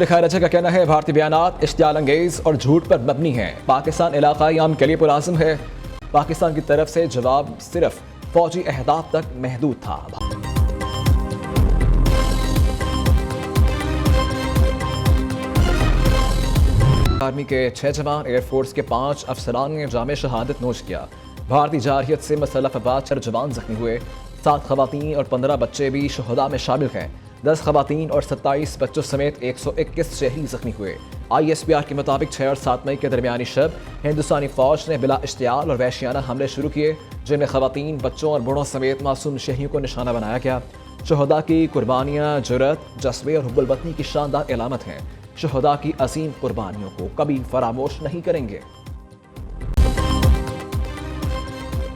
खैरजा का कहना है भारतीय बयानात इश्तियाल अंगेज और झूठ पर मबनी है। पाकिस्तान इलाकाई अमन के लिए पुरआज़म है। पाकिस्तान की तरफ से जवाब सिर्फ फौजी अहदाफ तक महदूद था। आर्मी के 6 जवान, एयरफोर्स के 5 अफसरान ने जामे शहादत नोश किया। भारतीय जारहियत से मुसल्लह अफवाज 4 जवान जख्मी हुए। 7 खवातीन और 15 बच्चे भी शहदा में शामिल हैं। 10 खवातीन और 27 बच्चों समेत 121 शहरी जख्मी हुए। ISPR के मुताबिक 6 और 7 मई के दरमियानी शब हिंदुस्तानी फौज ने बिला इश्तियाल और वहशियाना हमले शुरू किए, जिनमें खवातीन, बच्चों और बूढ़ों समेत मासूम शहरियों को निशाना बनाया गया। शहदा की कुर्बानियाँ जुर्रत, जज्बे और हुब्बुल वतनी की शानदार अलामत हैं। शहदा की अजीम कुर्बानियों को कभी फरामोश नहीं करेंगे।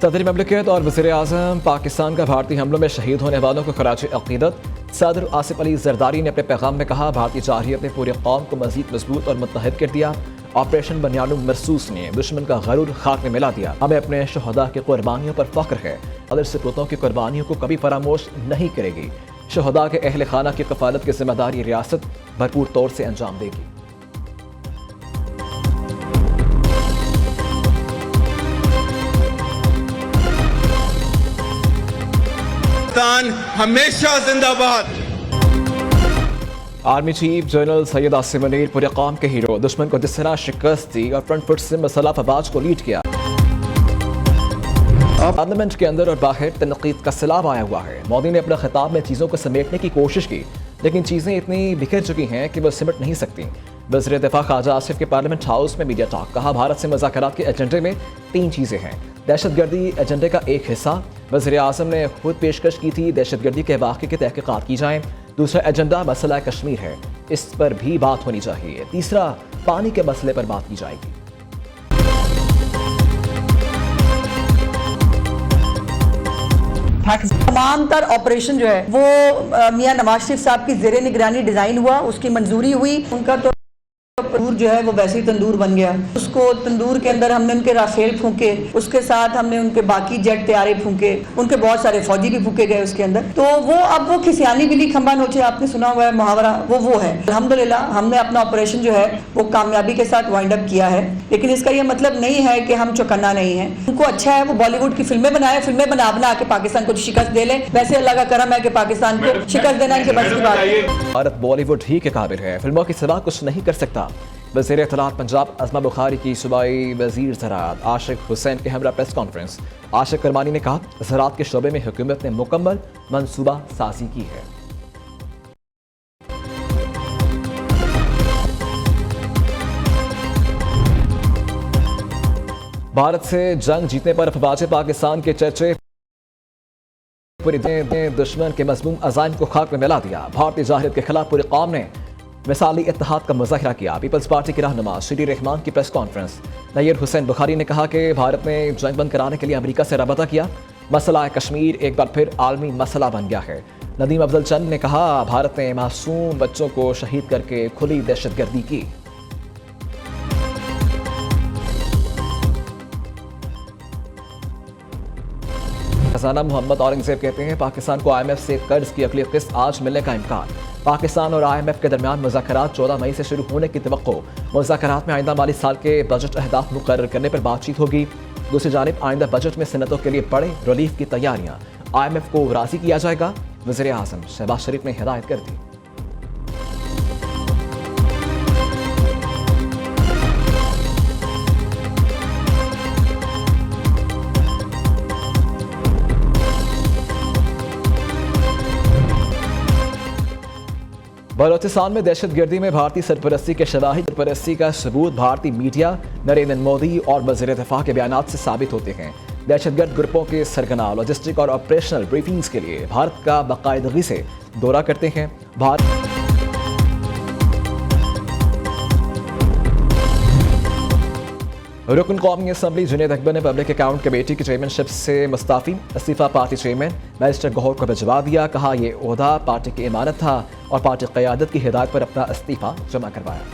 सदर ममलिकत और वज़ीर आज़म पाकिस्तान का भारतीय हमलों में शहीद होने वालों को खराज अक़ीदत। सदर आसिफ अली ज़रदारी ने अपने पैगाम में कहा, भारतीय जारहियत ने पूरे कौम को मज़ीद मजबूत और मुत्तहिद कर दिया। ऑपरेशन बनियानुम मरसूस ने दुश्मन का गरूर खाक में मिला दिया। हमें अपने शहदा की कुर्बानियों पर फ़ख्र है। अदर सपूतों की कुर्बानियों को कभी फरामोश नहीं करेगी। शहदा के अहल खाना की कफालत की जिम्मेदारी रियासत भरपूर तौर से अंजाम देगी। हमेशा जिंदाबाद। Army chief general Syed Asim Munir पूरे कौम के हीरो, दुश्मन को जिस तरह शिकस्त दी और फ्रंट फुट से मुसल्लह अफवाज को लीड किया। पार्लियामेंट के अंदर और बाहर तनकीद का सैलाब आया हुआ है। मोदी ने अपने खिताब में चीज़ों को समेटने की कोशिश की, लेकिन चीज़ें इतनी बिखर चुकी हैं कि वह सिमट नहीं सकती। वज़ीर दिफा ख्वाजा आसिफ के पार्लियामेंट हाउस में मीडिया टॉक। कहा, भारत से मुज़ाकरात के एजेंडे में 3 चीज़ें हैं। दहशतगर्दी एजेंडे का एक हिस्सा वज़ीर आज़म ने खुद पेशकश की थी, दहशतगर्दी के वाक़े की तहक़ीक़ात की जाएँ। दूसरा एजेंडा मसला कश्मीर है, इस पर भी बात होनी चाहिए। तीसरा पानी के मसले पर बात की जाएगी। तमाम तर ऑपरेशन जो है वो मियां नवाज शरीफ साहब की ज़ेरे निगरानी डिज़ाइन हुआ, उसकी मंजूरी हुई। उनका तो तंदूर जो है वो वैसे ही तंदूर बन गया। उसको तंदूर के अंदर हमने उनके राफेल फूके, उसके साथ हमने उनके बाकी जेट तैयारे फूके, उनके बहुत सारे फौजी भी फूके गए उसके अंदर। तो वो अब वो खिसियानी बिल्ली खंबा नोचे, आपने सुना हुआ है मुहावरा, वो है। अल्हम्दुलिल्लाह हमने अपना ऑपरेशन जो है वो कामयाबी के साथ वाइंड अप किया है, लेकिन इसका ये मतलब नहीं है कि हम चौकन्ना नहीं है। उनको अच्छा है वो बॉलीवुड की फिल्में बनाए, फिल्में बना के पाकिस्तान को शिकस्त दे ले। वैसे अल्लाह का करम है कि पाकिस्तान को शिकस्त देना इनके बस की बात है। भारत बॉलीवुड ही के काबिल है, फिल्मों के सिवा कुछ नहीं कर सकता। वज़ीर इत्तलात पंजाब अज़मा बुखारी की सूबाई वज़ीर ज़राअत आशिक हुसैन के हमरा प्रेस कॉन्फ्रेंस। आशिक करमानी ने कहा, ज़राअत के शोबे में हुकूमत ने मुकम्मल मनसूबा साजी की है। भारत से जंग जीतने पर अफवाज पाकिस्तान के चर्चे पूरे दुश्मन के मज़मूम अज़ाइम को खाक में मिला दिया। भारतीय जारहियत के खिलाफ पूरी कौम ने मिसाली इत्तेहाद का मुज़ाहिरा किया। पीपल्स पार्टी के रहनुमा श्री रहमान की प्रेस कॉन्फ्रेंस। नय्यर हुसैन बुखारी ने कहा कि भारत ने जंग बंद कराने के लिए अमेरिका से रबता किया। मसला कश्मीर एक बार फिर आलमी मसला बन गया है। नदीम अफजल चंद ने कहा, भारत ने मासूम बच्चों को शहीद करके खुली दहशतगर्दी की। खजाना मोहम्मद औरंगजेब कहते हैं, पाकिस्तान को IMF से कर्ज की अगली किस्त आज मिलने का इम्कान। पाकिस्तान और IMF के दरमियान मुज़ाकरात 14 मई से शुरू होने की तवक्को। मुज़ाकरात में आइंदा माली साल के बजट अहदाफ मुकर्रर करने पर बातचीत होगी। दूसरी जानिब आइंदा बजट में सनतों के लिए बड़े रिलीफ की तैयारियां। IMF को राज़ी किया जाएगा, वज़ीर आज़म शहबाज शरीफ ने हिदायत कर दी। बलोचिस्तान में दहशतगर्दी में भारतीय सरपरस्ती के शवाहिद। सरपरस्ती का सबूत भारतीय मीडिया, नरेंद्र मोदी और वज़ीर दिफा के बयानात से साबित होते हैं। दहशतगर्द ग्रुपों के सरगना लॉजिस्टिक और ऑपरेशनल ब्रीफिंग्स के लिए भारत का बाकायदगी से दौरा करते हैं। भारत रुकन कौमी असम्बली जुनैद अकबर ने पब्लिक अकाउंट कमेटी की चेयरमैनशिप से मुस्ताफ़ी। इस्तीफ़ा पार्टी चेयरमैन बैरिस्टर गौहर को भिजवा दिया। कहा, यह ओहदा पार्टी की इमानत था और पार्टी क़यादत की हिदायत पर अपना इस्तीफ़ा जमा करवाया।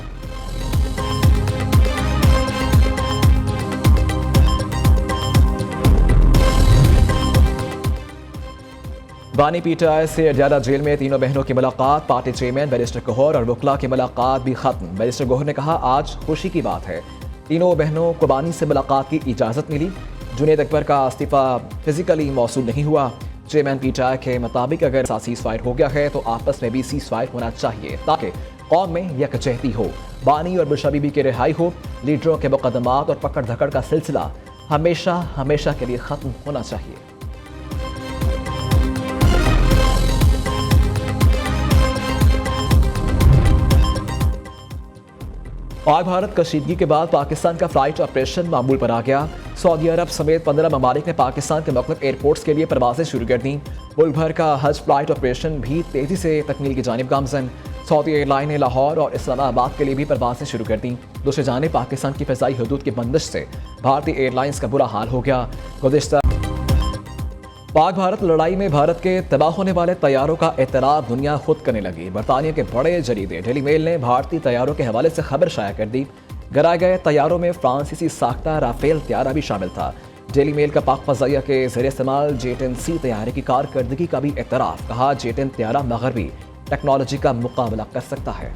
बानी पीटीआई से अडयाला जेल में तीनों बहनों की मुलाकात, पार्टी चेयरमैन बैरिस्टर गौहर और वकला की मुलाकात भी खत्म। बैरिस्टर गौहर ने कहा, आज खुशी की बात है, तीनों बहनों को बानी से मुलाकात की इजाज़त मिली। जुनेद अकबर का इस्तीफ़ा फिजिकली मौसूल नहीं हुआ। चेयरमैन पीटीआई के मुताबिक अगर सीज़ फायर हो गया है तो आपस में भी सीज़ फायर होना चाहिए ताकि कौम में यकजहती हो, बानी और बुशरा बीबी की रिहाई हो। लीडरों के मुकदमात और पकड़ धकड़ का सिलसिला हमेशा हमेशा के लिए ख़त्म होना चाहिए। पाक भारत कशीदगी के बाद पाकिस्तान का फ्लाइट ऑपरेशन मामूल पर आ गया। सऊदी अरब समेत 15 ममालिक ने पाकिस्तान के मुख्तलिफ एयरपोर्ट्स के लिए परवाजें शुरू कर दी। मुल्क भर का हज फ्लाइट ऑपरेशन भी तेजी से तकमील की जानिब गामजन। सऊदी एयरलाइन ने लाहौर और इस्लामाबाद के लिए भी परवाजें शुरू कर दी। दूसरी जानिब पाकिस्तान की फ़िज़ाई हदूद की बंदिश से भारतीय एयरलाइंस का बुरा हाल हो गया। गुज़िश्ता पाक भारत लड़ाई में भारत के तबाह होने वाले तैयारों का एतराफ़ दुनिया खुद करने लगी। बरतानिया के बड़े जरीदे डेली मेल ने भारतीय तैयारों के हवाले से खबर शाया कर दी। गिराए गए तैयारों में फ्रांसीसी साख्ता राफेल तैयारा भी शामिल था। डेली मेल का पाक फ़ज़ाइया के ज़रिए इस्तेमाल J-10C तैयारे की कारकर्दगी का भी एतराफ़। कहा, J-10 तैयारा मगरबी टेक्नोलॉजी का मुकाबला कर सकता है।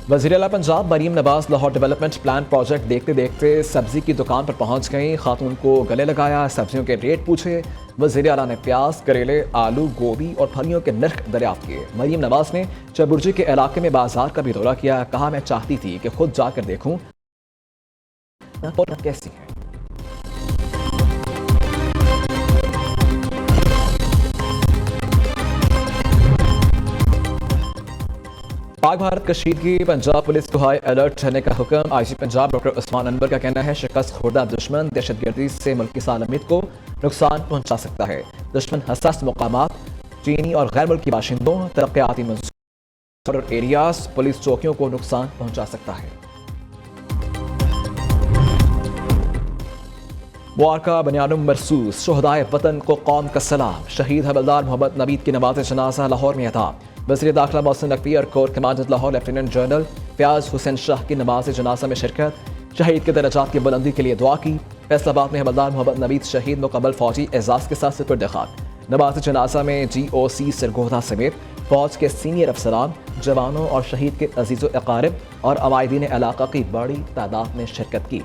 वज़ीर आला Punjab Maryam Nawaz Lahore development plan project देखते देखते सब्जी की दुकान पर पहुंच गई। खातून को गले लगाया, सब्जियों के रेट पूछे। वज़ीर आला ने प्याज, करेले, आलू, गोभी और फलियों के नर्ख दरियाफ्त किए। मरीम नवाज ने चबुर्जी के इलाके में बाजार का भी दौरा किया। कहा, मैं चाहती थी कि खुद जाकर देखूं कैसी है। पाक भारत कशीदगी, पंजाब पुलिस को हाई अलर्ट रहने का हुक्म। आईजी पंजाब डॉक्टर उस्मान अनवर का कहना है, शिकस्त खुर्दा दुश्मन दहशतगर्दी से मुल्की सालमियत को नुकसान पहुंचा सकता है। दुश्मन हसास मकामात, चीनी और गैर मुल्की बाशिंदों, तरक्याती मंसूर और एरियाज, पुलिस चौकियों को नुकसान पहुंचा सकता है। मुबारका बनियानुम मरसूस, शुहदाए वतन को कौम का सलाम। शहीद हवलदार मोहम्मद नवीद की नमाज जनाजा लाहौर में अदा। वज़ीर दाखिला मोहसिन नकवी और core commander Lahore lieutenant general Fayyaz Hussain Shah की नमाज जनाजा में शिरकत। शहीद के दर्जात की बुलंदी के लिए दुआ की। फैसलाबाद में हवलदार मोहम्मद नवीद शहीद मुकम्मल फौजी एजाज के साथ सुपुर्द खाक। नमाज जनाजा में GOC सरगोधा समेत फौज के सीनियर अफसरान, जवानों और शहीद के अजीज़ो अकारिब और अवायदीन इलाका की बड़ी तादाद ने शिरकत की।